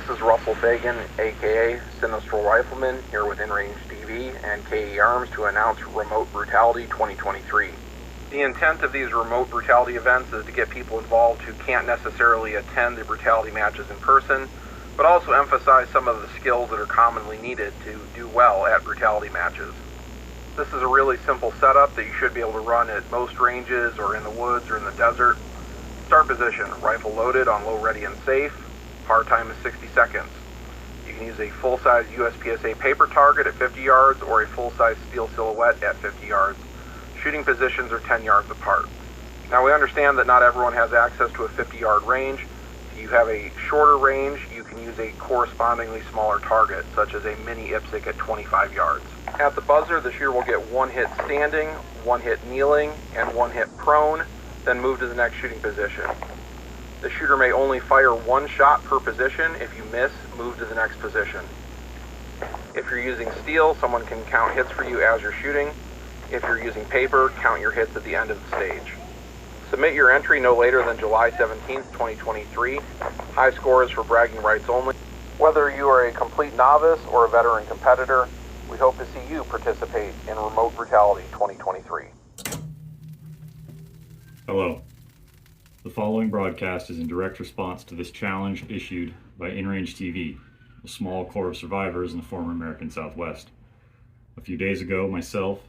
This is Russell Fagan, aka Sinistral Rifleman, here with InRangeTV and KE Arms to announce Remote Brutality 2023. The intent of these Remote Brutality events is to get people involved who can't necessarily attend the brutality matches in person, but also emphasize some of the skills that are commonly needed to do well at brutality matches. This is a really simple setup that you should be able to run at most ranges or in the woods or in the desert. Start position, rifle loaded on low, ready, and safe. Fire time is 60 seconds. You can use a full-size USPSA paper target at 50 yards or a full-size steel silhouette at 50 yards. Shooting positions are 10 yards apart. Now we understand that not everyone has access to a 50-yard range. If you have a shorter range, you can use a correspondingly smaller target, such as a mini IPSC at 25 yards. At the buzzer, the shooter will get one hit standing, one hit kneeling, and one hit prone, then move to the next shooting position. The shooter may only fire one shot per position. If you miss, move to the next position. If you're using steel, someone can count hits for you as you're shooting. If you're using paper, count your hits at the end of the stage. Submit your entry no later than July 17th, 2023. High scores for bragging rights only. Whether you are a complete novice or a veteran competitor, we hope to see you participate in Remote Brutality 2023. Hello. The following broadcast is in direct response to this challenge issued by InRangeTV, a small corps of survivors in the former American Southwest. A few days ago, myself,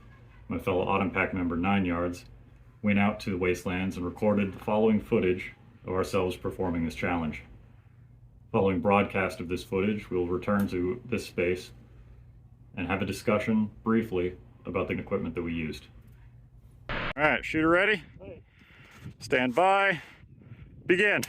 my fellow Autumn Pack member 9 Yards, went out to the Wastelands and recorded the following footage of ourselves performing this challenge. Following broadcast of this footage, we will return to this space and have a discussion briefly about the equipment that we used. All right, shooter ready? Stand by. Begin.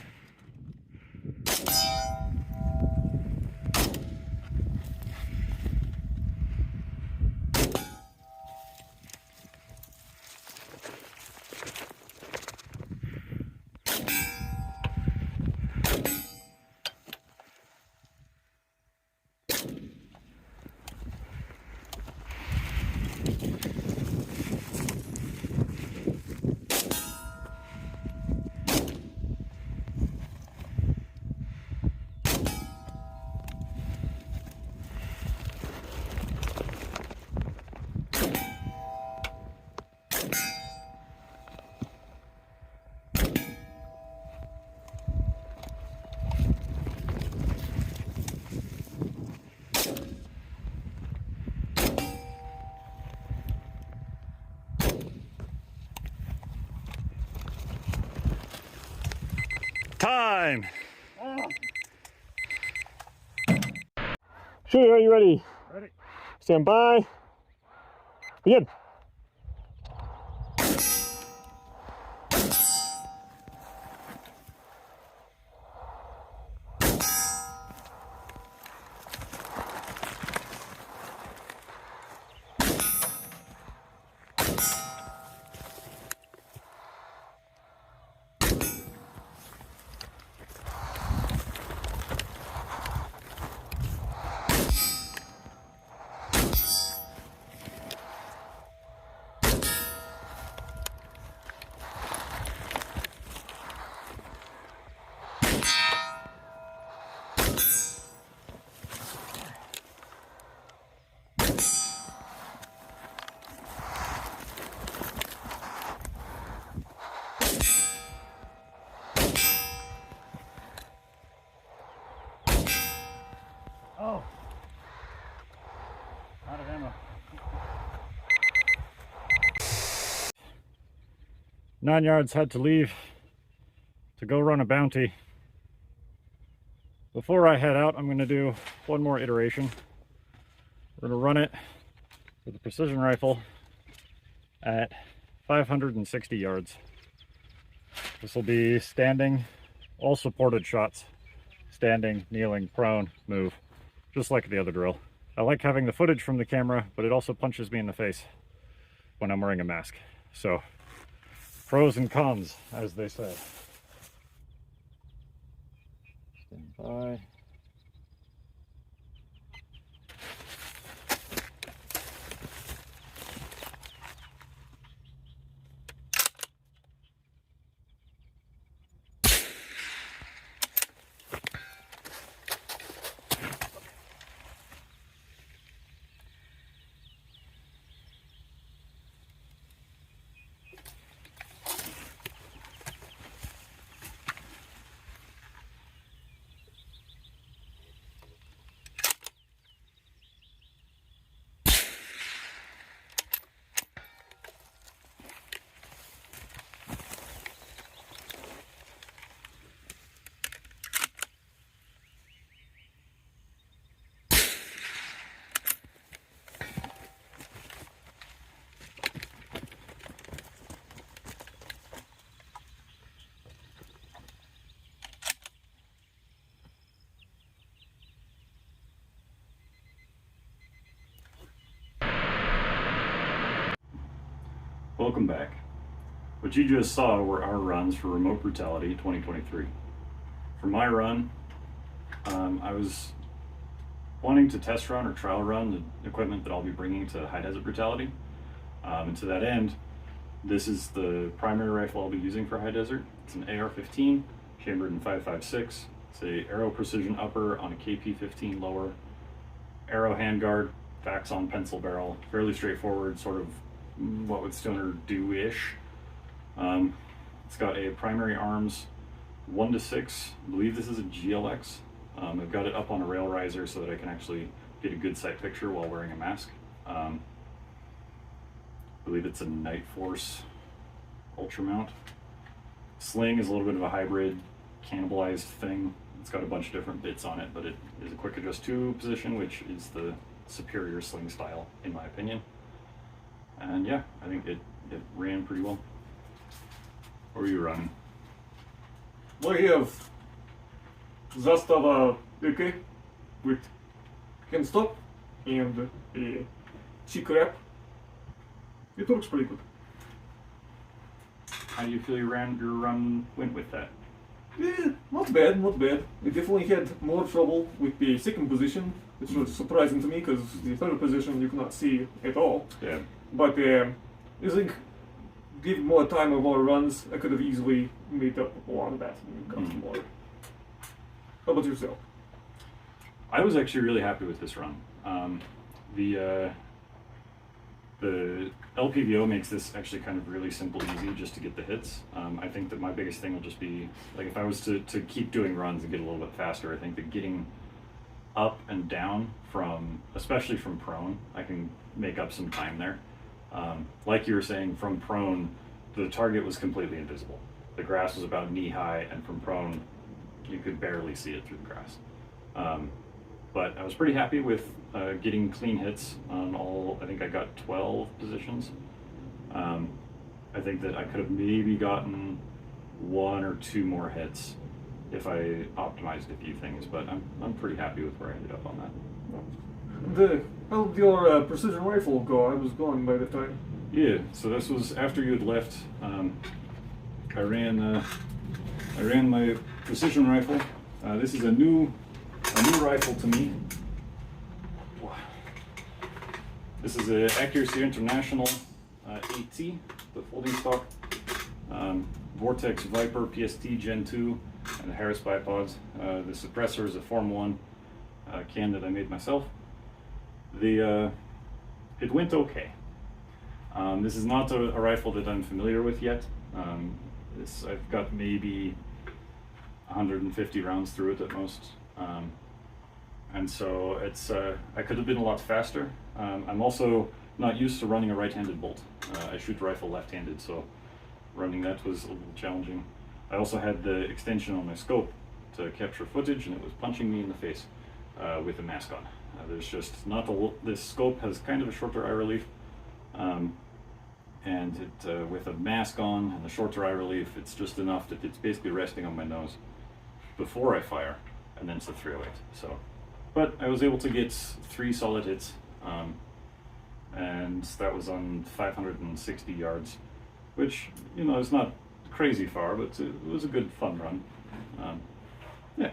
Time! Shooter, are you ready? Ready. Stand by. Begin. Oh, out of ammo. 9 Yards had to leave to go run a bounty. Before I head out, I'm going to do one more iteration. We're going to run it with a precision rifle at 560 yards. This will be standing, all supported shots. Standing, kneeling, prone, move. Just like the other drill. I like having the footage from the camera, but it also punches me in the face when I'm wearing a mask. So, pros and cons, as they say. Stand by. Welcome back. What you just saw were our runs for Remote Brutality 2023. For my run, I was wanting to test run or trial run the equipment that I'll be bringing to High Desert Brutality. And to that end, this is the primary rifle I'll be using for High Desert. It's an AR-15, chambered in 5.56. It's a arrow precision upper on a KP-15 lower, arrow handguard, Vax-on pencil barrel, fairly straightforward, sort of what would Stoner do-ish. It's got a primary arms 1-6. I believe this is a GLX. I've got it up on a rail riser so that I can actually get a good sight picture while wearing a mask. I believe it's a Night Force Ultra mount. Sling is a little bit of a hybrid, cannibalized thing. It's got a bunch of different bits on it, but it is a quick adjust 2 position, which is the superior sling style, in my opinion. And yeah, I think it ran pretty well. What were you running? I have Zastava AK with hand stop and a cheek wrap. It works pretty good. How do you feel your run went with that? Not bad, not bad. I definitely had more trouble with the second position, which was surprising to me because the third position you cannot see at all. Yeah. But I think, given more time of more runs, I could have easily made up a lot of that and got more. How about yourself? I was actually really happy with this run. The LPVO makes this actually kind of really simple, easy just to get the hits. I think that my biggest thing will just be, like, if I was to keep doing runs and get a little bit faster, I think that getting up and down especially from prone, I can make up some time there. Like you were saying, from prone, the target was completely invisible. The grass was about knee high, and from prone, you could barely see it through the grass. But I was pretty happy with getting clean hits on all. I think I got 12 positions. I think that I could have maybe gotten 1 or 2 more hits if I optimized a few things, but I'm pretty happy with where I ended up on that. How did your precision rifle go? I was gone by the time. Yeah, so this was after you had left. I ran my precision rifle. This is a new rifle to me. This is an Accuracy International AT, the folding stock. Vortex Viper PST Gen 2 and the Harris bipods. The suppressor is a Form 1 can that I made myself. It went okay. This is not a rifle that I'm familiar with yet. I've got maybe 150 rounds through it at most. And so I could have been a lot faster. I'm also not used to running a right-handed bolt. I shoot the rifle left-handed, so running that was a little challenging. I also had the extension on my scope to capture footage, and it was punching me in the face with a mask on. There's just not this scope has kind of a shorter eye relief, and with a mask on and the shorter eye relief, it's just enough that it's basically resting on my nose before I fire, and then it's a 308. So, but I was able to get 3 solid hits, and that was on 560 yards, which, you know, is not crazy far, but it was a good fun run. Yeah.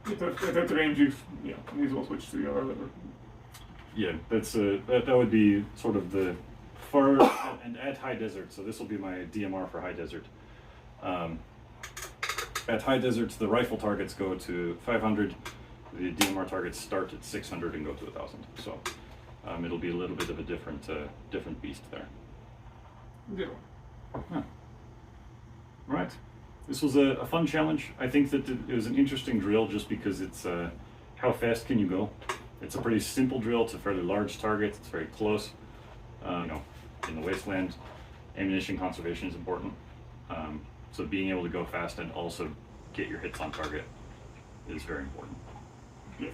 At that range, you may as well switch to the other. Yeah, that would be sort of the for and at High Desert. So this will be my DMR for High Desert. At High Desert, the rifle targets go to 500. The DMR targets start at 600 and go to 1,000. So it'll be a little bit of a different beast there. Yeah. Huh. Right. This was a fun challenge. I think that it was an interesting drill just because it's how fast can you go? It's a pretty simple drill. It's a fairly large target. It's very close. In the wasteland, ammunition conservation is important. So being able to go fast and also get your hits on target is very important. Yeah.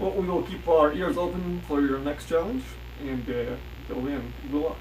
Well, we will keep our ears open for your next challenge, and until then, good luck.